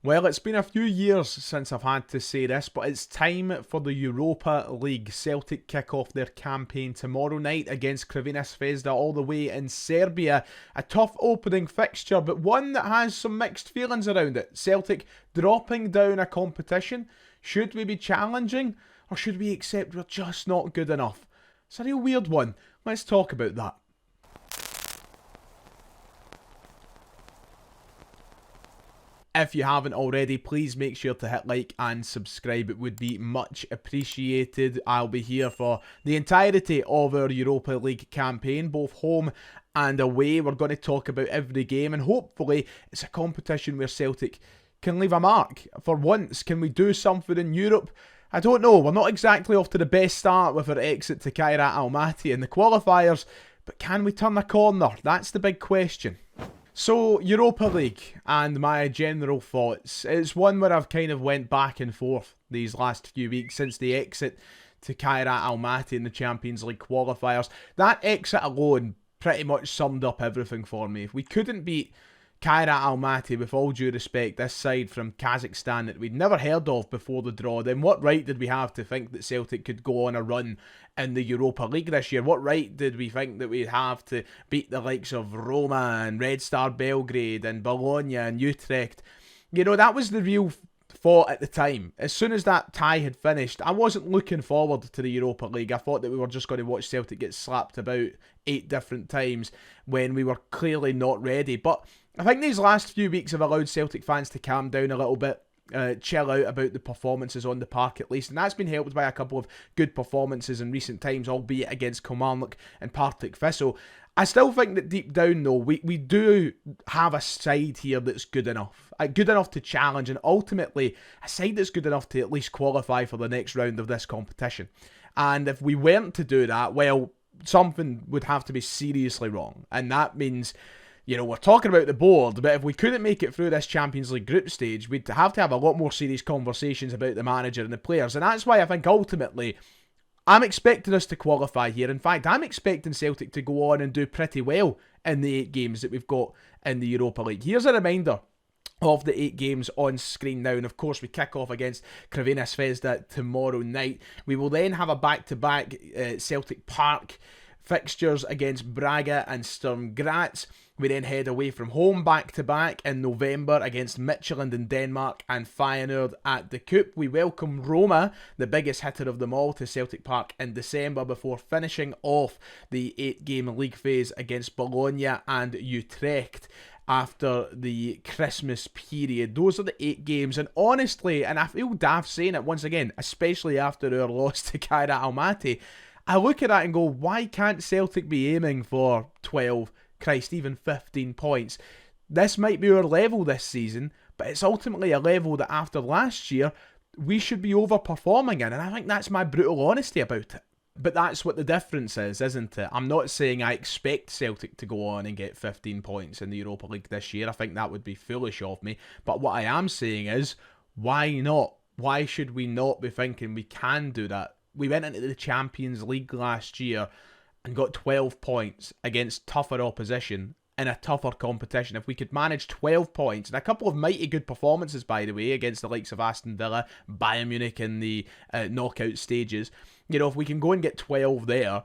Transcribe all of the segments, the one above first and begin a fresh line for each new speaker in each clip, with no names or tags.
Well, it's been a few years since I've had to say this, but it's time for the Europa League. Celtic kick off their campaign tomorrow night against Crvena Zvezda all the way in Serbia. A tough opening fixture, but one that has some mixed feelings around it. Celtic dropping down a competition. Should we be challenging, or should we accept we're just not good enough? It's a real weird one. Let's talk about that. If you haven't already, please make sure to hit like and subscribe. It would be much appreciated. I'll be here for the entirety of our Europa League campaign, both home and away. We're going to talk about every game, and hopefully it's a competition where Celtic can leave a mark. For once, can we do something in Europe? I don't know. We're not exactly off to the best start with our exit to Kairat Almaty in the qualifiers, but can we turn a corner? That's the big question. So, Europa League and my general thoughts. It's one where I've kind of went back and forth these last few weeks since the exit to Kairat Almaty in the Champions League qualifiers. That exit alone pretty much summed up everything for me. If we couldn't beat Kairat Almaty, with all due respect, this side from Kazakhstan that we'd never heard of before the draw, then what right did we have to think that Celtic could go on a run in the Europa League this year? What right did we think that we'd have to beat the likes of Roma and Red Star Belgrade and Bologna and Utrecht? You know, that was the real thought at the time. As soon as that tie had finished, I wasn't looking forward to the Europa League. I thought that we were just going to watch Celtic get slapped about 8 different times when we were clearly not ready. But I think these last few weeks have allowed Celtic fans to calm down a little bit, chill out about the performances on the park at least, and that's been helped by a couple of good performances in recent times, albeit against Kilmarnock and Partick Thistle. I still think that deep down though, we do have a side here that's good enough to challenge, and ultimately a side that's good enough to at least qualify for the next round of this competition. And if we weren't to do that, well, something would have to be seriously wrong, and that means, you know, we're talking about the board, but if we couldn't make it through this Champions League group stage, we'd have to have a lot more serious conversations about the manager and the players. And that's why I think ultimately, I'm expecting us to qualify here. In fact, I'm expecting Celtic to go on and do pretty well in the 8 games that we've got in the Europa League. Here's a reminder of the 8 games on screen now, and of course we kick off against Crvena Zvezda tomorrow night. We will then have a back-to-back Celtic Park fixtures against Braga and Sturm Graz. We then head away from home back-to-back in November against Midtjylland in Denmark and Feyenoord at the Coop. We welcome Roma, the biggest hitter of them all, to Celtic Park in December before finishing off the 8-game league phase against Bologna and Utrecht after the Christmas period. Those are the 8 games, and honestly, and I feel daft saying it once again, especially after our loss to Kairat Almaty, I look at that and go, why can't Celtic be aiming for 12, Christ, even 15 points? This might be our level this season, but it's ultimately a level that after last year, we should be overperforming in, and I think that's my brutal honesty about it. But that's what the difference is, isn't it? I'm not saying I expect Celtic to go on and get 15 points in the Europa League this year. I think that would be foolish of me. But what I am saying is, why not? Why should we not be thinking we can do that? We went into the Champions League last year and got 12 points against tougher opposition in a tougher competition. If we could manage 12 points, and a couple of mighty good performances, by the way, against the likes of Aston Villa, Bayern Munich in the knockout stages, you know, if we can go and get 12 there,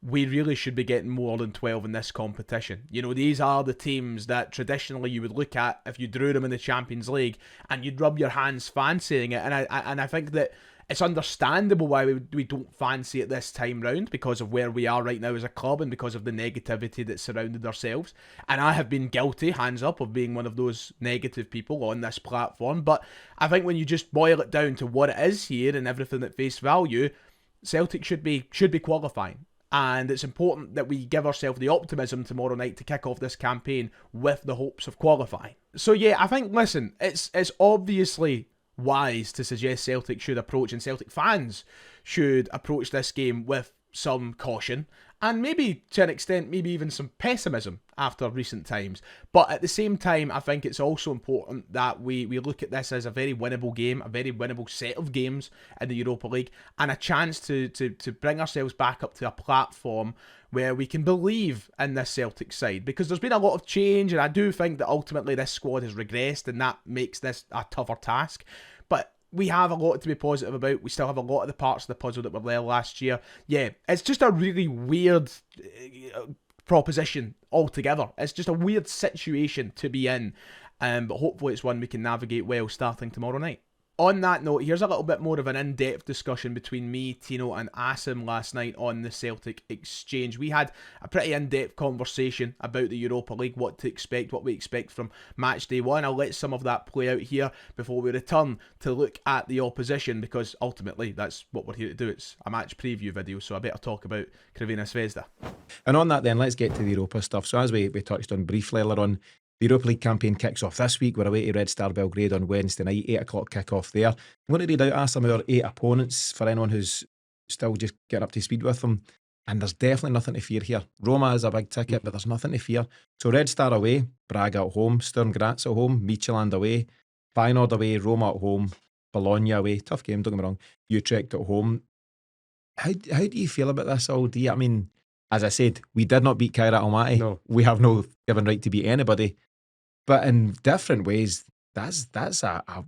we really should be getting more than 12 in this competition. You know, these are the teams that traditionally you would look at if you drew them in the Champions League, and you'd rub your hands fancying it. And I think that it's understandable why we don't fancy it this time round, because of where we are right now as a club and because of the negativity that surrounded ourselves. And I have been guilty, hands up, of being one of those negative people on this platform. But I think when you just boil it down to what it is here and everything at face value, Celtic should be qualifying. And it's important that we give ourselves the optimism tomorrow night to kick off this campaign with the hopes of qualifying. So yeah, I think, listen, it's obviously wise to suggest Celtic should approach, and Celtic fans should approach this game with some caution and maybe to an extent, maybe even some pessimism after recent times. But at the same time, I think it's also important that we look at this as a very winnable game, a very winnable set of games in the Europa League, and a chance to bring ourselves back up to a platform where we can believe in this Celtic side, because there's been a lot of change, and I do think that ultimately this squad has regressed, and that makes this a tougher task. But we have a lot to be positive about. We still have a lot of the parts of the puzzle that were there last year. Yeah, it's just a really weird proposition altogether. It's just a weird situation to be in, but hopefully it's one we can navigate well starting tomorrow night. On that note, here's a little bit more of an in-depth discussion between me, Tino and Asim last night on the Celtic exchange. We had a pretty in-depth conversation about the Europa League, what to expect, what we expect from match day one. I'll let some of that play out here before we return to look at the opposition, because ultimately that's what we're here to do. It's a match preview video, so I better talk about Crvena Zvezda.
And on that then, let's get to the Europa stuff. So as we touched on briefly earlier on, the Europa League campaign kicks off this week. We're away to Red Star Belgrade on Wednesday night, 8 o'clock kick-off there. I'm going to read out some of our 8 opponents for anyone who's still just getting up to speed with them. And there's definitely nothing to fear here. Roma is a big ticket, but there's nothing to fear. So Red Star away, Braga at home, Sturm Graz at home, Midtjylland away, Feyenoord away, Roma at home, Bologna away. Tough game, don't get me wrong. Utrecht at home. How do you feel about this all day? I mean, as I said, we did not beat Kairat Almaty.
No.
We have no given right to beat anybody. But in different ways, that's a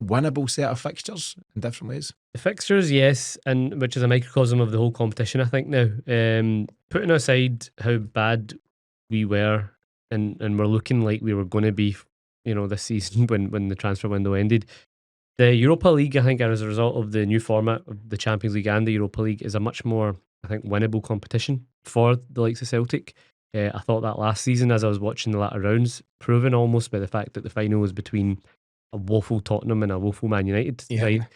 winnable set of fixtures in different ways.
The fixtures, yes, and which is a microcosm of the whole competition, I think now. Putting aside how bad we were and we're looking like we were going to be, this season when the transfer window ended, the Europa League, I think, as a result of the new format of the Champions League and the Europa League, is a much more, I think, winnable competition for the likes of Celtic. I thought that last season, as I was watching the latter rounds, proven almost by the fact that the final was between a woeful Tottenham and a woeful Man United side.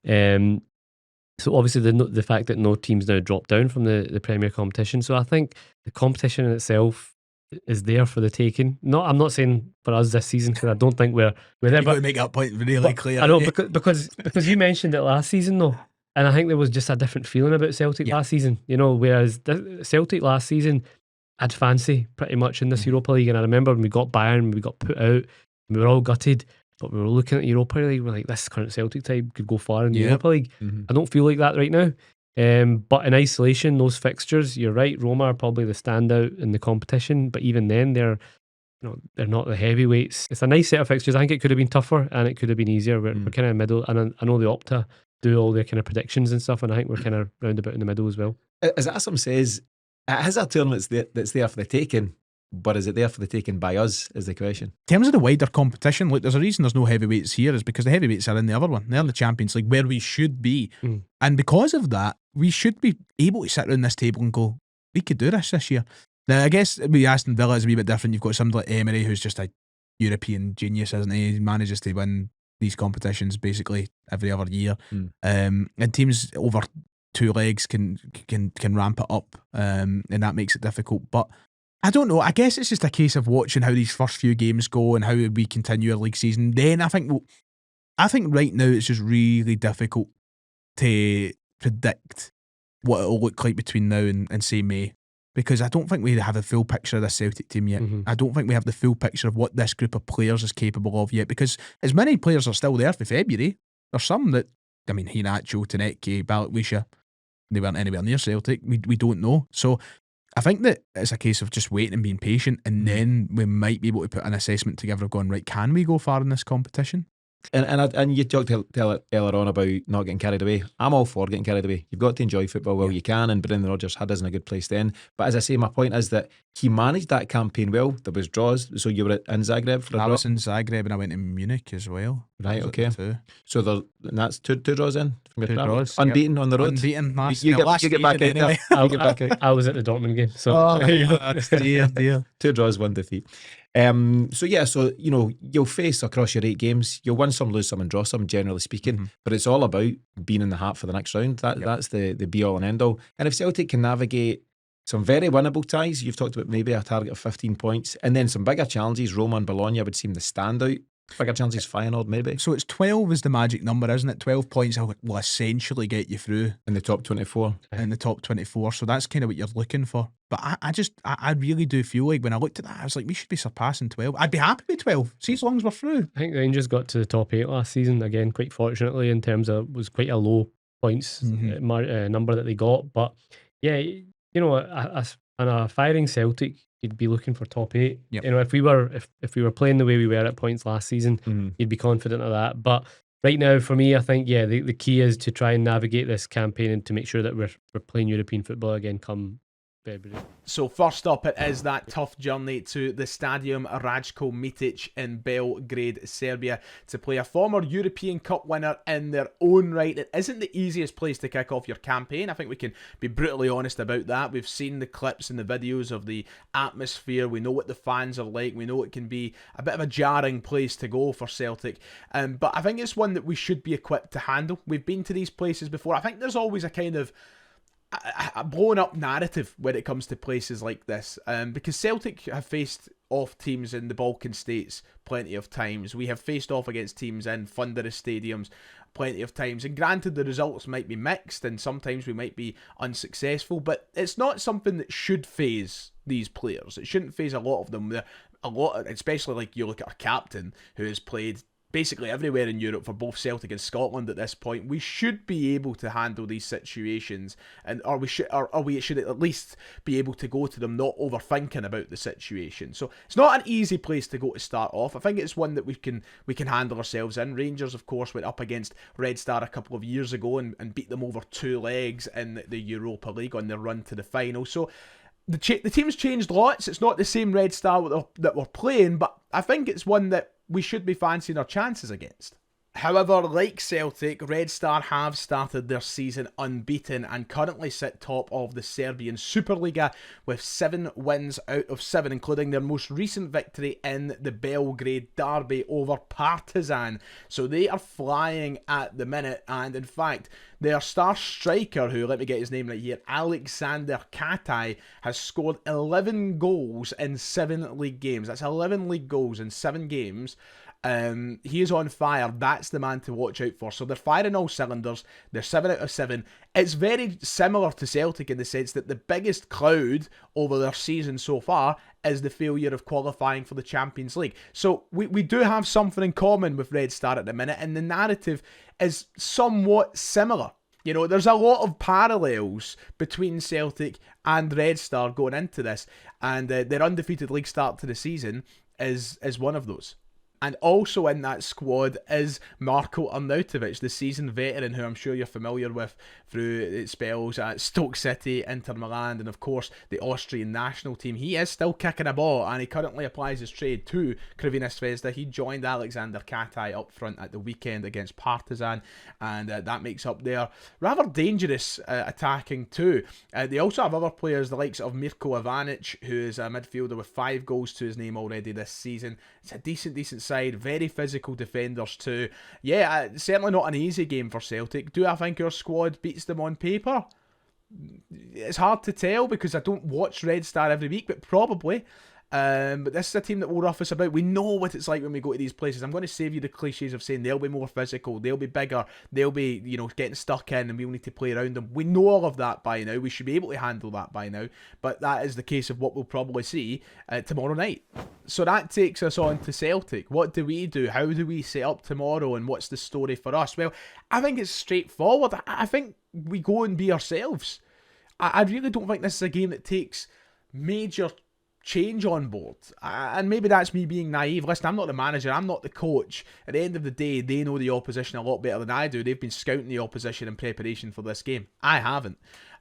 So obviously the fact that no teams now dropped down from the Premier competition. So I think the competition in itself is there for the taking. I'm not saying for us this season, because I don't think we're there.
You've got to make that point really clear.
I know, because you mentioned it last season though, and I think there was just a different feeling about Celtic last season. Whereas Celtic last season had fancy pretty much in this Europa League, and I remember when we got Bayern, we got put out, and we were all gutted, but we were looking at Europa League, we're like, this current Celtic type could go far in the Europa League. I don't feel like that right now, but in isolation, those fixtures, you're right, Roma are probably the standout in the competition, but even then they're not the heavyweights. It's a nice set of fixtures. I think it could have been tougher and it could have been easier. We're kind of middle, and I know the Opta do all their kind of predictions and stuff, and I think we're kind of roundabout in the middle as well.
As Asim says, it is a tournament that's there for the taking, but is it there for the taking by us, is the question.
In terms of the wider competition, look, there's a reason there's no heavyweights here, is because the heavyweights are in the other one. They're in the Champions League, where we should be. And because of that, we should be able to sit around this table and go, we could do this year. Now, I guess with Aston Villa is a wee bit different. You've got somebody like Emery, who's just a European genius, isn't he? He manages to win these competitions basically every other year. And teams over 2 legs can ramp it up, and that makes it difficult. But I don't know, I guess it's just a case of watching how these first few games go and how we continue our league season. Then I think right now it's just really difficult to predict what it'll look like between now and say May, because I don't think we have a full picture of this Celtic team yet. I don't think we have the full picture of what this group of players is capable of yet, because as many players are still there for February, there's some that, I mean, Hinacho, Tanecki, Balikwisha, they weren't anywhere near Celtic. We don't know. So I think that it's a case of just waiting and being patient, and then we might be able to put an assessment together of going, right, can we go far in this competition?
And you talked earlier on about not getting carried away. I'm all for getting carried away. You've got to enjoy football while you can, and Brendan Rodgers had us in a good place then. But as I say, my point is that he managed that campaign well. There was draws. So you were in Zagreb for a draw?
I was in Zagreb and I went to Munich as well.
Right, okay. So that's two draws in from your
2
travel.
draws.
Unbeaten on the road.
Unbeaten.
You get back out
anyway.
I was at the Dortmund game. So
dear.
2 draws, 1 defeat. So you'll face across your 8 games. You'll win some, lose some, and draw some, generally speaking. But it's all about being in the hat for the next round. That's the be all and end all. And if Celtic can navigate some very winnable ties, you've talked about maybe a target of 15 points, and then some bigger challenges, Roma and Bologna would seem the standout Bigger chances Feyenoord, maybe.
So it's 12 is the magic number, isn't it? 12 points will essentially get you through
In the top 24.
in the top 24. So that's kind of what you're looking for. But I really do feel like when I looked at that, I was like, we should be surpassing 12. I'd be happy with 12. See, as long as we're through.
I think Rangers got to the top 8 last season, again, quite fortunately, in terms of, was quite a low points number that they got. But yeah, you know, on a firing Celtic, you'd be looking for top 8.
Yep.
You know, if we were playing the way we were at points last season, you'd be confident of that. But right now, for me, I think, yeah, the key is to try and navigate this campaign and to make sure that we're playing European football again come February.
So first up, it is that tough journey to the Stadium Rajko Mitic in Belgrade, Serbia, to play a former European Cup winner in their own right. It isn't the easiest place to kick off your campaign. I think we can be brutally honest about that. We've seen the clips and the videos of the atmosphere. We know what the fans are like. We know it can be a bit of a jarring place to go for Celtic. But I think it's one that we should be equipped to handle. We've been to these places before. I think there's always a kind of a blown up narrative when it comes to places like this, because Celtic have faced off teams in the Balkan states plenty of times. We have faced off against teams in thunderous stadiums plenty of times, and granted the results might be mixed and sometimes we might be unsuccessful, but it's not something that should faze these players. It shouldn't faze a lot of them. Especially like you look at our captain, who has played basically everywhere in Europe for both Celtic and Scotland at this point. We should be able to handle these situations, or we should at least be able to go to them not overthinking about the situation. So it's not an easy place to go to start off. I think it's one that we can handle ourselves in. Rangers, of course, went up against Red Star a couple of years ago and beat them over 2 legs in the Europa League on their run to the final. So the team's changed lots. It's not the same Red Star that we're playing, but I think it's one that we should be fancying our chances against. However, like Celtic, Red Star have started their season unbeaten and currently sit top of the Serbian Superliga with 7 wins out of 7, including their most recent victory in the Belgrade derby over Partizan. So they are flying at the minute, and in fact, their star striker, who, let me get his name right here, Alexander Katai, has scored 11 goals in 7 league games. That's 11 league goals in 7 games. He is on fire. That's the man to watch out for. So they're firing all cylinders. They're 7 out of 7. It's very similar to Celtic in the sense that the biggest cloud over their season so far is the failure of qualifying for the Champions League. So we do have something in common with Red Star at the minute, and the narrative is somewhat similar. You know, there's a lot of parallels between Celtic and Red Star going into this, and their undefeated league start to the season is one of those. And also in that squad is Marko Arnautovic, the seasoned veteran who I'm sure you're familiar with through spells at Stoke City, Inter Milan, and of course the Austrian national team. He is still kicking a ball, and he currently applies his trade to Crvena Zvezda. He joined Alexander Katai up front at the weekend against Partizan, and that makes up their rather dangerous attacking too. They also have other players, the likes of Mirko Ivanic, who is a midfielder with 5 goals to his name already this season. It's a decent side, very physical defenders too. Yeah, certainly not an easy game for Celtic. Do I think our squad beats them on paper? It's hard to tell because I don't watch Red Star every week, but probably. But this is a team that will rough us about. We know what it's like when we go to these places. I'm going to save you the cliches of saying they'll be more physical, they'll be bigger, they'll be, getting stuck in and we'll need to play around them. We know all of that by now. We should be able to handle that by now. But that is the case of what we'll probably see tomorrow night. So that takes us on to Celtic. What do we do? How do we set up tomorrow? And what's the story for us? Well, I think it's straightforward. I think we go and be ourselves. I really don't think this is a game that takes major change on board, and maybe that's me being naive. Listen, I'm not the manager, I'm not the coach. At the end of the day, they know the opposition a lot better than I do. They've been scouting the opposition in preparation for this game. I haven't.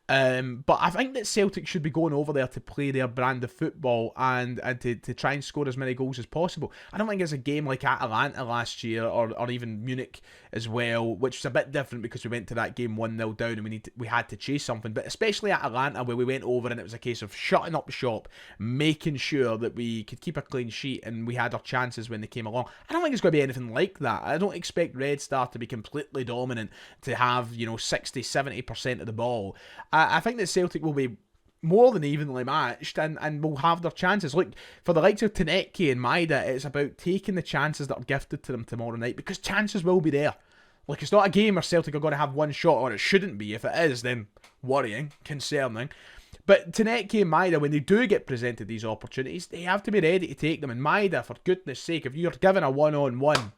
But I think that Celtic should be going over there to play their brand of football and to try and score as many goals as possible. I don't think it's a game like Atalanta last year or even Munich as well, which was a bit different because we went to that game 1-0 down and we had to chase something. But especially Atalanta, where we went over and it was a case of shutting up shop, making sure that we could keep a clean sheet and we had our chances when they came along. I don't think it's going to be anything like that. I don't expect Red Star to be completely dominant, to have 60-70% of the ball. I think that Celtic will be more than evenly matched and will have their chances. Look, for the likes of Taneki and Maida, it's about taking the chances that are gifted to them tomorrow night, because chances will be there. Like, it's not a game where Celtic are going to have one shot, or it shouldn't be. If it is, then worrying, concerning. But Taneki and Maida, when they do get presented these opportunities, they have to be ready to take them. And Maida, for goodness sake, if you're given a one-on-one,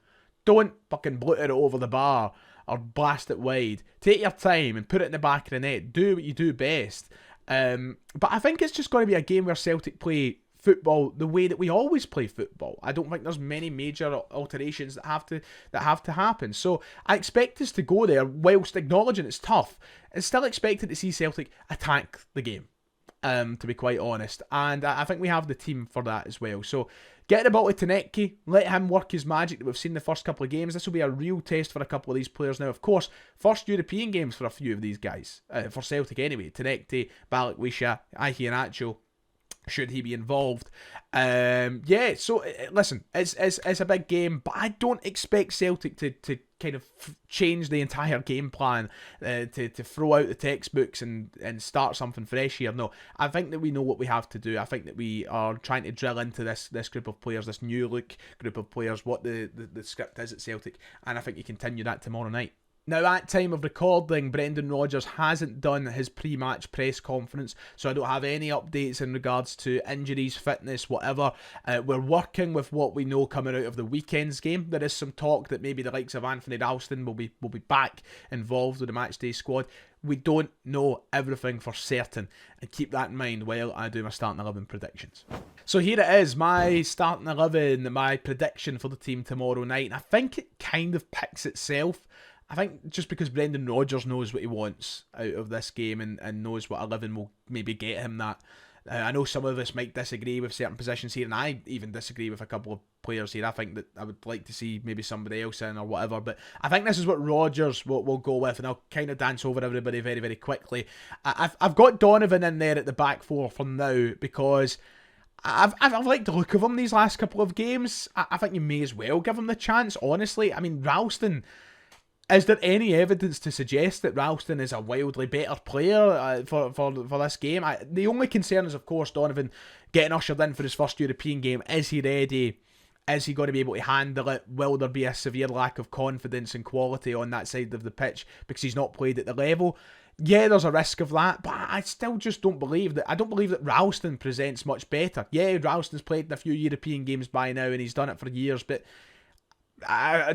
don't fucking blooter it over the bar or blast it wide. Take your time and put it in the back of the net. Do what you do best. But I think it's just going to be a game where Celtic play football the way that we always play football. I don't think there's many major alterations that have to happen. So I expect us to go there, whilst acknowledging it's tough, and still expecting to see Celtic attack the game. To be quite honest, and I think we have the team for that as well. So get the ball to Taneki, let him work his magic that we've seen the first couple of games. This will be a real test for a couple of these players now. Of course, first European games for a few of these guys, for Celtic anyway. Taneki, Balikwisha, Iheanacho, should he be involved. Yeah, so listen, it's a big game, but I don't expect Celtic to kind of change the entire game plan, to throw out the textbooks and start something fresh here. No, I think that we know what we have to do. I think that we are trying to drill into this group of players, this new look group of players, what the script is at Celtic, and I think you continue that tomorrow night. Now, at time of recording, Brendan Rodgers hasn't done his pre-match press conference, so I don't have any updates in regards to injuries, fitness, whatever. We're working with what we know coming out of the weekend's game. There is some talk that maybe the likes of Anthony Ralston will be back involved with the matchday squad. We don't know everything for certain, and keep that in mind while I do my starting 11 predictions. So here it is, my starting 11, my prediction for the team tomorrow night, and I think it kind of picks itself. I think just because Brendan Rodgers knows what he wants out of this game and knows what 11 will maybe get him that. I know some of us might disagree with certain positions here, and I even disagree with a couple of players here. I think that I would like to see maybe somebody else in or whatever, but I think this is what Rodgers will go with, and I'll kind of dance over everybody very, very quickly. I've got Donovan in there at the back four for now, because I've liked the look of him these last couple of games. I think you may as well give him the chance, honestly. I mean, Ralston... Is there any evidence to suggest that Ralston is a wildly better player for this game? The only concern is, of course, Donovan getting ushered in for his first European game. Is he ready? Is he going to be able to handle it? Will there be a severe lack of confidence and quality on that side of the pitch because he's not played at the level? Yeah, there's a risk of that, but I still just don't believe that. I don't believe that Ralston presents much better. Yeah, Ralston's played in a few European games by now and he's done it for years, but I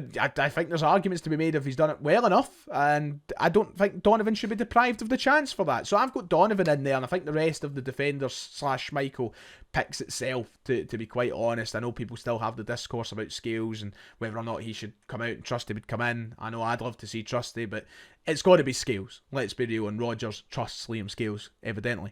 think there's arguments to be made if he's done it well enough, and I don't think Donovan should be deprived of the chance for that. So I've got Donovan in there, and I think the rest of the defenders / Schmeichel picks itself, to be quite honest. I know people still have the discourse about Scales and whether or not he should come out and Trusty would come in. I know I'd love to see Trusty, but it's got to be Scales. Let's be real, and Rodgers trusts Liam Scales, evidently.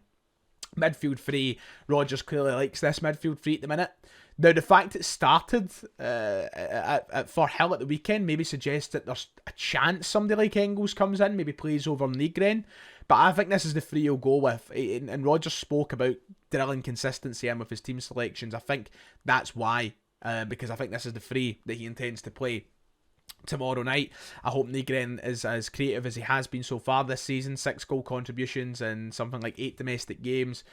Midfield three, Rodgers clearly likes this midfield three at the minute. Now, the fact it started at Firhill at the weekend maybe suggests that there's a chance somebody like Engels comes in, maybe plays over Nygren. But I think this is the three he'll go with. And Rodgers spoke about drilling consistency in with his team selections. I think that's why, because I think this is the three that he intends to play tomorrow night. I hope Nygren is as creative as he has been so far this season. 6 goal contributions and something like 8 domestic games.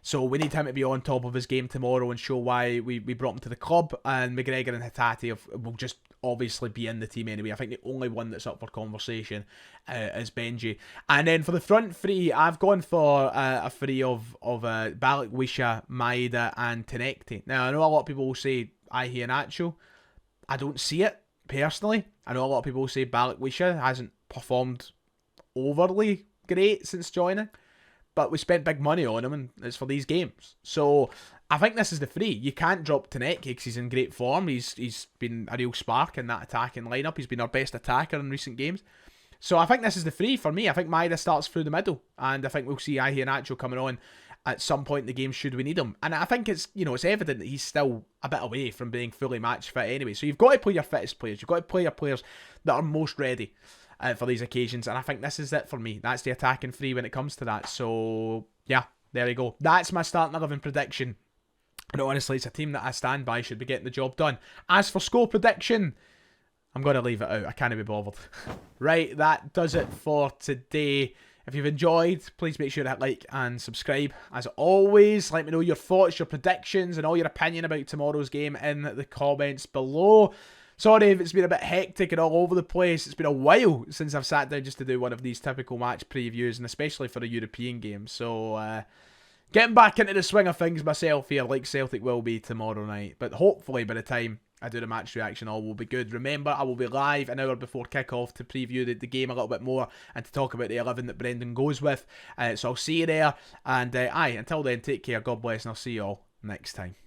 So we need him to be on top of his game tomorrow and show why we brought him to the club. And McGregor and Hatate will just obviously be in the team anyway. I think the only one that's up for conversation is Benji. And then for the front three, I've gone for a three of Balikwisha, Maida and Tanekti. Now, I know a lot of people will say Iheanacho. I don't see it, personally. I know a lot of people will say Balikwisha hasn't performed overly great since joining. But we spent big money on him, and it's for these games. So I think this is the three. You can't drop Taneki because he's in great form. He's been a real spark in that attacking lineup. He's been our best attacker in recent games. So I think this is the three for me. I think Maida starts through the middle, and I think we'll see Iheanacho coming on at some point in the game should we need him. And I think it's evident that he's still a bit away from being fully match fit anyway. So you've got to play your fittest players. You've got to play your players that are most ready for these occasions, and I think this is it for me. That's the attacking three when it comes to that. So yeah, there you go. That's my starting 11 prediction. And honestly, it's a team that I stand by should be getting the job done. As for score prediction, I'm going to leave it out. I can't be bothered. Right, that does it for today. If you've enjoyed, please make sure to hit like and subscribe. As always, let me know your thoughts, your predictions, and all your opinion about tomorrow's game in the comments below. Sorry if it's been a bit hectic and all over the place. It's been a while since I've sat down just to do one of these typical match previews, and especially for a European game. So, getting back into the swing of things myself here, like Celtic will be tomorrow night. But hopefully by the time I do the match reaction, all will be good. Remember, I will be live an hour before kick-off to preview the game a little bit more and to talk about the 11 that Brendan goes with. So I'll see you there. And until then, take care, God bless, and I'll see you all next time.